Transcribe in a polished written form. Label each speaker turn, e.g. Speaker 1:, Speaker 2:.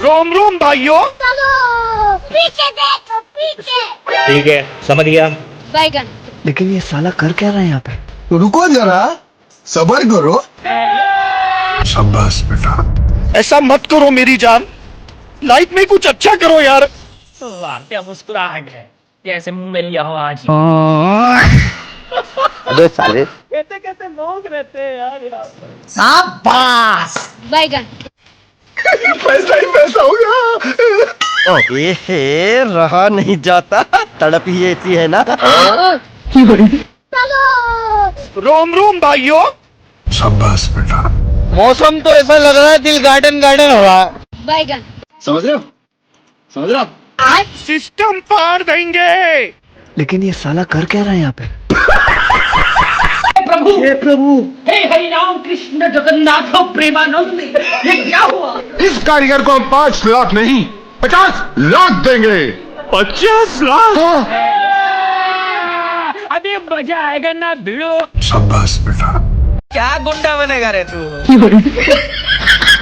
Speaker 1: रोम रोम भाइयों।
Speaker 2: चलो पीछे देखो पीछे।
Speaker 3: ठीक है, समझ गया।
Speaker 2: बैगन।
Speaker 4: लेकिन ये साला कर क्या रहा है यहाँ पे?
Speaker 5: तो रुको जरा, सबर करो। शाबाश बेटा।
Speaker 1: ऐसा मत करो मेरी जान, लाइफ में कुछ अच्छा करो यार।
Speaker 3: वाह, क्या मुस्कुराहट है, जैसे मुंह में लिया हो आज।
Speaker 4: अबे साले।
Speaker 3: कैसे कैसे लोग रहते हैं यार।
Speaker 4: शाबाश।
Speaker 2: बैगन।
Speaker 5: पैसा ही पैसा हो गया।
Speaker 4: ओए हे, रहा नहीं जाता, तड़प ही ऐसी है ना।
Speaker 2: चलो।
Speaker 1: रोम रोम भाइयों।
Speaker 5: शाबाश बेटा।
Speaker 4: मौसम तो ऐसा लग रहा है दिल गार्डन गार्डन हो रहा है।
Speaker 2: बैगन।
Speaker 5: समझ रहे हो, समझ रहे हो?
Speaker 1: सिस्टम पार देंगे।
Speaker 4: लेकिन ये साला कर क्या रहा है यहाँ पे?
Speaker 3: हे हरि राम कृष्ण जगन्नाथ प्रेमानंद, ये क्या हुआ?
Speaker 5: इस कारीगर को हम 5 लाख नहीं 50 लाख देंगे।
Speaker 1: 50 लाख।
Speaker 3: अभी मजा आएगा ना भिड़ो।
Speaker 5: शाबाश बेटा।
Speaker 3: क्या गुंडा बनेगा रे तू?